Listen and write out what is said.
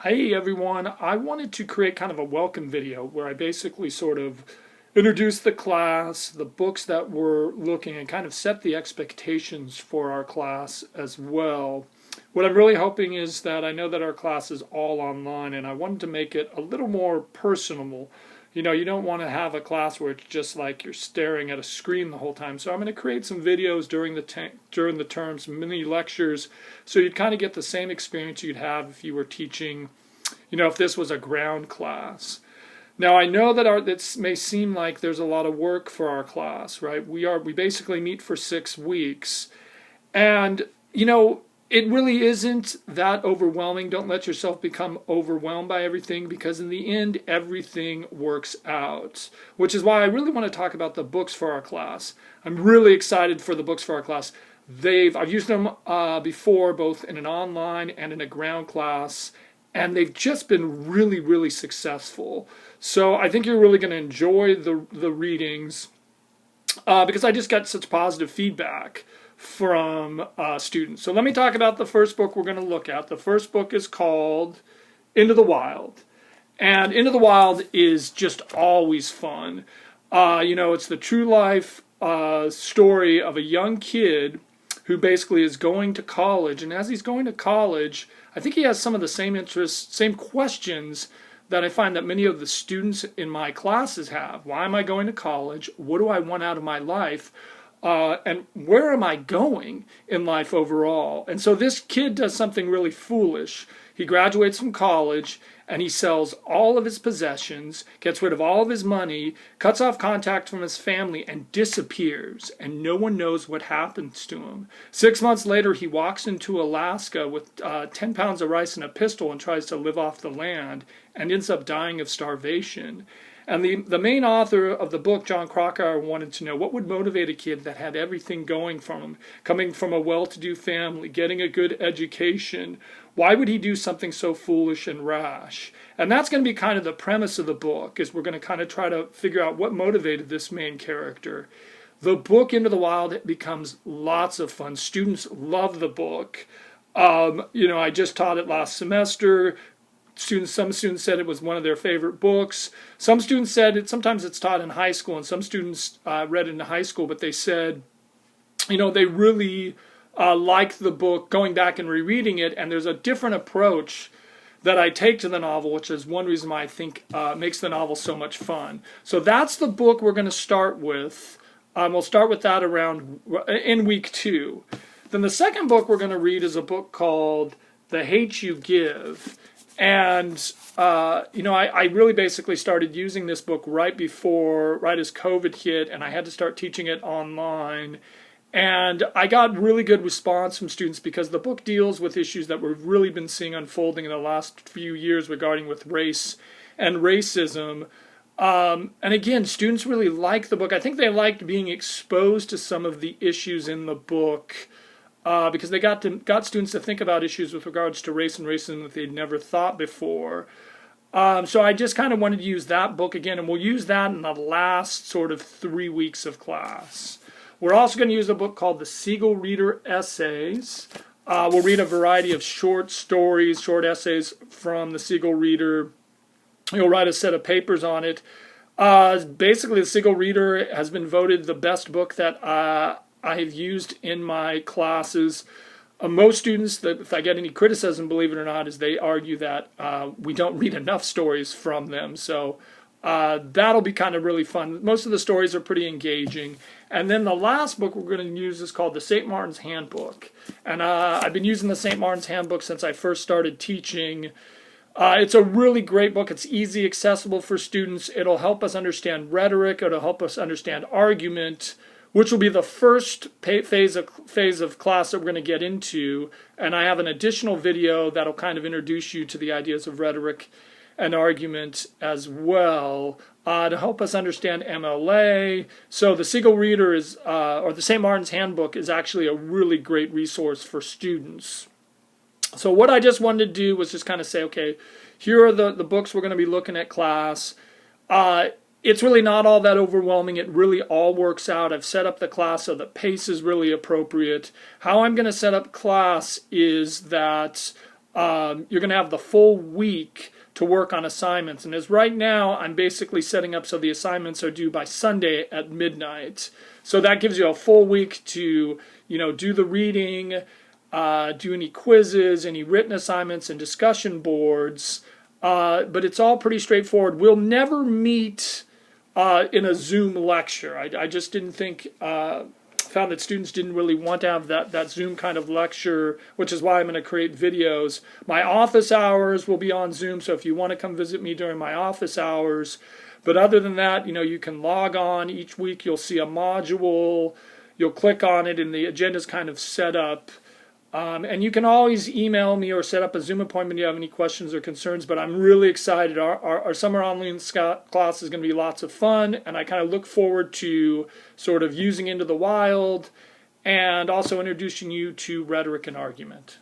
Hey everyone, I wanted to create kind of a welcome video where I basically sort of introduce the class, the books that we're looking, and kind of set the expectations for our class as well. What I'm really hoping is that I know that our class is all online and I wanted to make it a little more personable. You know, you don't want to have a class where it's just like you're staring at a screen the whole time. So I'm going to create some videos during the term, some mini lectures, so you'd kind of get the same experience you'd have if you were teaching, if this was a ground class. Now I know that this may seem like there's a lot of work for our class, right? We basically meet for 6 weeks, and it really isn't that overwhelming. Don't let yourself become overwhelmed by everything, because in the end, everything works out. Which is why I really want to talk about the books for our class. I'm really excited for the books for our class. I've used them before, both in an online and in a ground class, and they've just been really, really successful. So I think you're really going to enjoy the readings because I just got such positive feedback from students. So let me talk about the first book we're going to look at. The first book is called Into the Wild. And Into the Wild is just always fun. It's the true life story of a young kid who basically is going to college. And as he's going to college, I think he has some of the same interests, same questions that I find that many of the students in my classes have. Why am I going to college? What do I want out of my life? And where am I going in life overall? And so this kid does something really foolish. He graduates from college and he sells all of his possessions, gets rid of all of his money, cuts off contact from his family, and disappears. And no one knows what happens to him. 6 months later, he walks into Alaska with 10 pounds of rice and a pistol and tries to live off the land and ends up dying of starvation. And the main author of the book, Jon Krakauer, wanted to know what would motivate a kid that had everything going for him, coming from a well-to-do family, getting a good education. Why would he do something so foolish and rash? And that's going to be kind of the premise of the book, is we're going to kind of try to figure out what motivated this main character. The book Into the Wild becomes lots of fun. Students love the book. I just taught it last semester. Some students said it was one of their favorite books. Some students said sometimes it's taught in high school, and some students read it in high school, but they said, they really like the book, going back and rereading it, and there's a different approach that I take to the novel, which is one reason why I think makes the novel so much fun. So that's the book we're going to start with. We'll start with that in week 2. Then the second book we're going to read is a book called The Hate You Give. And, I really basically started using this book right as COVID hit, and I had to start teaching it online. And I got really good response from students because the book deals with issues that we've really been seeing unfolding in the last few years regarding with race and racism. And again, students really like the book. I think they liked being exposed to some of the issues in the book, because they got students to think about issues with regards to race and racism that they'd never thought before. So I just kind of wanted to use that book again, and we'll use that in the last sort of 3 weeks of class. We're also going to use a book called The Siegel Reader Essays. We'll read a variety of short stories, short essays from The Siegel Reader. You'll write a set of papers on it. Basically, The Siegel Reader has been voted the best book that I have used in my classes. Most students, if I get any criticism, believe it or not, is they argue that we don't read enough stories from them. So that'll be kind of really fun. Most of the stories are pretty engaging. And then the last book we're going to use is called the St. Martin's Handbook. And I've been using the St. Martin's Handbook since I first started teaching. It's a really great book. It's easy, accessible for students. It'll help us understand rhetoric. It'll help us understand argument, which will be the first phase of class that we're going to get into. And I have an additional video that'll kind of introduce you to the ideas of rhetoric and argument as well, to help us understand MLA. So the Siegel Reader or the St. Martin's Handbook is actually a really great resource for students. So what I just wanted to do was just kind of say, okay, here are the books we're going to be looking at class. It's really not all that overwhelming. It really all works out. I've set up the class so the pace is really appropriate. How I'm going to set up class is that you're going to have the full week to work on assignments. And as right now, I'm basically setting up so the assignments are due by Sunday at midnight. So that gives you a full week to, do the reading, do any quizzes, any written assignments, and discussion boards. But it's all pretty straightforward. We'll never meet in a Zoom lecture. I just didn't think, found that students didn't really want to have that Zoom kind of lecture, which is why I'm going to create videos. My office hours will be on Zoom, so if you want to come visit me during my office hours. But other than that, you can log on. Each week you'll see a module. You'll click on it, and the agenda's kind of set up. And you can always email me or set up a Zoom appointment if you have any questions or concerns, but I'm really excited. Our summer online class is going to be lots of fun, and I kind of look forward to sort of using Into the Wild and also introducing you to rhetoric and argument.